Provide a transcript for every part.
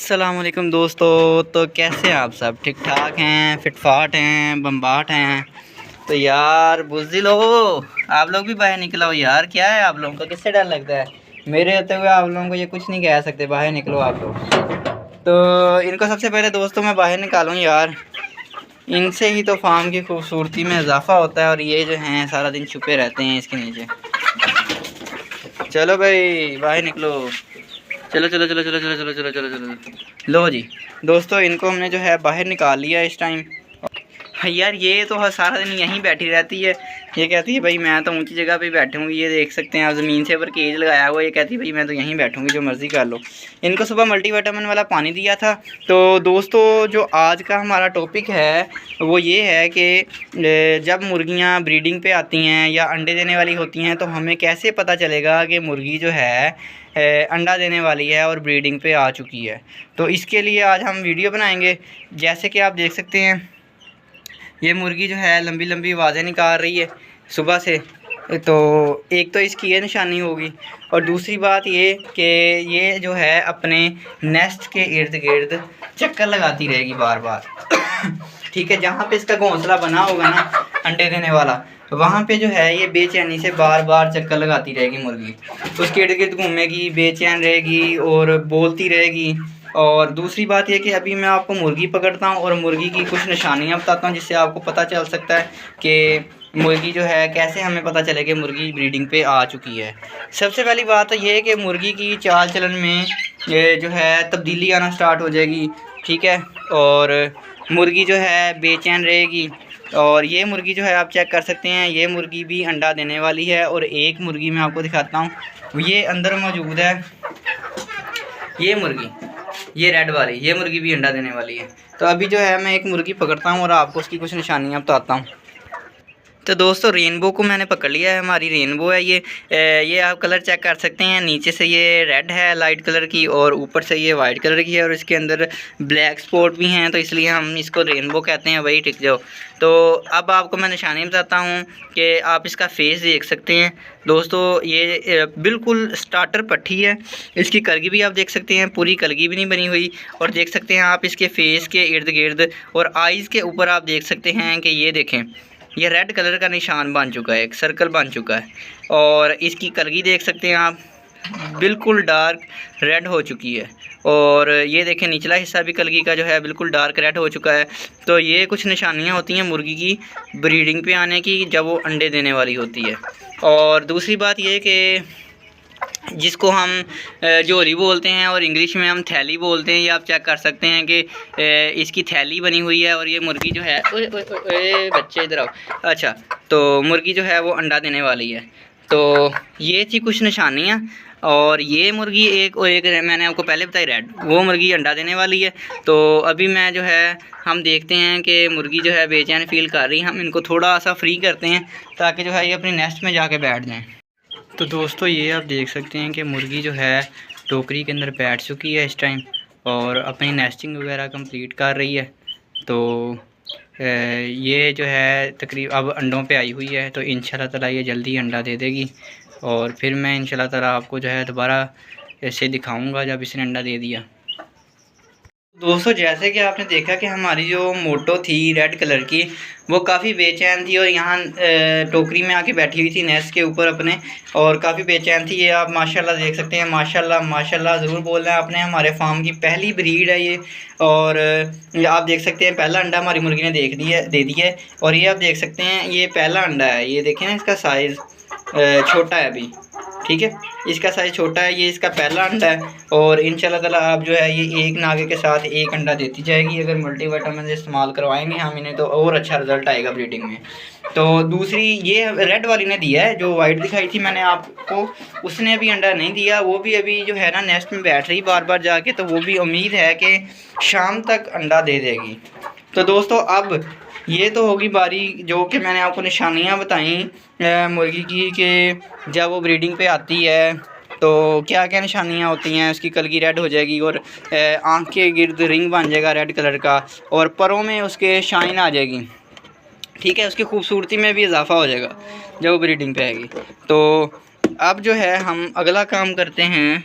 अस्सलामुअलैकुम दोस्तों। तो कैसे हैं आप सब? ठीक ठाक हैं, फिटफाट हैं, बम्बाट हैं? तो यार बुज़दिल हो, आप लोग भी बाहर निकलो यार। क्या है आप लोगों का, किससे डर लगता है? मेरे होते हुए आप लोगों को ये कुछ नहीं कह सकते, बाहर निकलो आप लोग। तो इनको सबसे पहले दोस्तों मैं बाहर निकालूँ यार। इनसे ही तो फार्म की खूबसूरती में इजाफा होता है, और ये जो हैं सारा दिन छुपे रहते हैं इसके नीचे। चलो भाई बाहर निकलो। चलो चलो चलो चलो चलो चलो चलो चलो चलो। लो जी दोस्तों, इनको हमने जो है बाहर निकाल लिया इस टाइम। यार ये तो सारा दिन यहीं बैठी रहती है। ये कहती है भाई मैं तो ऊंची जगह पे बैठूंगी। ये देख सकते हैं आप, ज़मीन से ऊपर केज लगाया हुआ। ये कहती है भाई मैं तो यहीं बैठूंगी, जो मर्ज़ी कर लो। इनको सुबह मल्टीविटामिन वाला पानी दिया था। तो दोस्तों जो आज का हमारा टॉपिक है वो ये है कि जब मुर्गियाँ ब्रीडिंग पे आती हैं या अंडे देने वाली होती हैं, तो हमें कैसे पता चलेगा कि मुर्गी जो है अंडा देने वाली है और ब्रीडिंग पे आ चुकी है। तो इसके लिए आज हम वीडियो बनाएंगे। जैसे कि आप देख सकते हैं ये मुर्गी जो है लंबी लंबी आवाज़ें निकाल रही है सुबह से। तो एक तो इसकी ये निशानी होगी, और दूसरी बात ये कि ये जो है अपने नेस्ट के इर्द गिर्द चक्कर लगाती रहेगी बार बार। ठीक है, जहाँ पे इसका घोंसला बना होगा ना अंडे देने वाला, वहाँ पे जो है ये बेचैनी से बार बार चक्कर लगाती रहेगी मुर्गी। उसके इर्द गिर्द घूमेगी, बेचैन रहेगी और बोलती रहेगी। और दूसरी बात यह कि अभी मैं आपको मुर्गी पकड़ता हूँ और मुर्गी की कुछ निशानियाँ बताता हूँ, जिससे आपको पता चल सकता है कि मुर्गी जो है कैसे हमें पता चले कि मुर्गी ब्रीडिंग पे आ चुकी है। सबसे पहली बात तो ये है कि मुर्गी की चाल चलन में ये जो है तब्दीली आना स्टार्ट हो जाएगी। ठीक है, और मुर्गी जो है बेचैन रहेगी। और ये मुर्गी जो है आप चेक कर सकते हैं, ये मुर्गी भी अंडा देने वाली है। और एक मुर्गी मैं आपको दिखाता हूँ, ये अंदर मौजूद है। ये मुर्गी, ये रेड वाली, ये मुर्गी भी अंडा देने वाली है। तो अभी जो है मैं एक मुर्गी पकड़ता हूँ और आपको उसकी कुछ निशानियाँ बताता हूँ। तो दोस्तों रेनबो को मैंने पकड़ लिया है। हमारी रेनबो है ये आप कलर चेक कर सकते हैं। नीचे से ये रेड है लाइट कलर की, और ऊपर से ये वाइट कलर की है, और इसके अंदर ब्लैक स्पॉट भी हैं, तो इसलिए हम इसको रेनबो कहते हैं। वही टिक जाओ। तो अब आपको मैं निशानी बताता हूँ कि आप इसका फेस देख सकते हैं। दोस्तों ये बिल्कुल स्टार्टर पट्टी है। इसकी कलगी भी आप देख सकते हैं, पूरी कलगी भी नहीं बनी हुई। और देख सकते हैं आप इसके फेस के इर्द गिर्द और आइज़ के ऊपर आप देख सकते हैं कि ये देखें, ये रेड कलर का निशान बन चुका है, एक सर्कल बन चुका है। और इसकी कलगी देख सकते हैं आप, बिल्कुल डार्क रेड हो चुकी है। और ये देखें निचला हिस्सा भी कलगी का जो है बिल्कुल डार्क रेड हो चुका है। तो ये कुछ निशानियां होती हैं मुर्गी की ब्रीडिंग पे आने की, जब वो अंडे देने वाली होती है। और दूसरी बात ये कि जिसको हम जोरी बोलते हैं और इंग्लिश में हम थैली बोलते हैं, ये आप चेक कर सकते हैं कि इसकी थैली बनी हुई है। और ये मुर्गी जो है, ओए ओए ओए बच्चे इधर आओ। अच्छा, तो मुर्गी जो है वो अंडा देने वाली है। तो ये थी कुछ निशानियाँ। और ये मुर्गी एक मैंने आपको पहले बताई रेड, वो मुर्गी अंडा देने वाली है। तो अभी मैं जो है हम देखते हैं कि मुर्गी जो है बेचैन फील कर रही है। हम इनको थोड़ा सा फ्री करते हैं ताकि जो है ये अपने नेस्ट में जाके बैठ जाएँ। तो दोस्तों ये आप देख सकते हैं कि मुर्गी जो है टोकरी के अंदर बैठ चुकी है इस टाइम, और अपनी नेस्टिंग वगैरह कंप्लीट कर रही है। तो ये जो है तकरीब अब अंडों पे आई हुई है। तो इंशाल्लाह ताला ये जल्दी अंडा दे देगी, और फिर मैं इंशाल्लाह ताला आपको जो है दोबारा ऐसे दिखाऊंगा जब इसने अंडा दे दिया। दोस्तों जैसे कि आपने देखा कि हमारी जो मोटो थी रेड कलर की, वो काफ़ी बेचैन थी और यहाँ टोकरी में आके बैठी हुई थी नेस्ट के ऊपर अपने, और काफ़ी बेचैन थी। ये आप माशाल्लाह देख सकते हैं, माशाल्लाह माशाल्लाह ज़रूर बोल रहे हैं आपने। हमारे फार्म की पहली ब्रीड है ये। और आप देख सकते हैं पहला अंडा हमारी मुर्गी ने दे दिया है। और ये आप देख सकते हैं ये पहला अंडा है। ये देखें ना, इसका साइज़ छोटा है अभी। ठीक है, इसका साइज़ छोटा है, ये इसका पहला अंडा है। और इंशाल्लाह ताला आप जो है ये एक नागे के साथ एक अंडा देती जाएगी। अगर मल्टीविटामिन इस्तेमाल करवाएंगे हम इन्हें, तो और अच्छा रिजल्ट आएगा ब्रीडिंग में। तो दूसरी ये रेड वाली ने दिया है, जो वाइट दिखाई थी मैंने आपको, उसने अभी अंडा नहीं दिया। वो भी अभी जो है ना नेस्ट में बैठ रही बार बार जाके। तो वो भी उम्मीद है कि शाम तक अंडा दे देगी। तो दोस्तों अब ये तो होगी बारी जो कि मैंने आपको निशानियाँ बताई मुर्गी की, कि जब वो ब्रीडिंग पे आती है तो क्या क्या निशानियाँ होती हैं। उसकी कलगी रेड हो जाएगी, और आँख के गिर्द रिंग बन जाएगा रेड कलर का, और परों में उसके शाइन आ जाएगी। ठीक है, उसकी खूबसूरती में भी इजाफा हो जाएगा जब वो ब्रीडिंग पे आएगी। तो अब जो है हम अगला काम करते हैं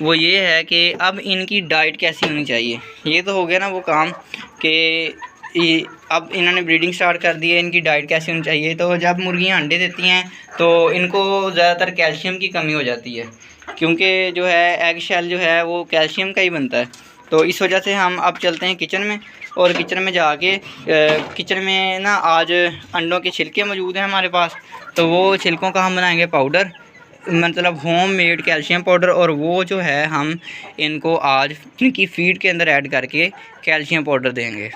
वो ये है कि अब इनकी डाइट कैसी होनी चाहिए। ये तो हो गया ना वो काम कि अब इन्होंने ब्रीडिंग स्टार्ट कर दी है, इनकी डाइट कैसी होनी चाहिए। तो जब मुर्गियाँ अंडे देती हैं तो इनको ज़्यादातर कैल्शियम की कमी हो जाती है, क्योंकि जो है एग शेल जो है वो कैल्शियम का ही बनता है। तो इस वजह से हम अब चलते हैं किचन में, और किचन में जाके किचन में ना आज अंडों के छिलके मौजूद हैं हमारे पास, तो वो छिलकों का हम बनाएंगे पाउडर, मतलब होम मेड कैल्शियम पाउडर। और वो जो है हम इनको आज इनकी फीड के अंदर ऐड करके कैल्शियम पाउडर देंगे।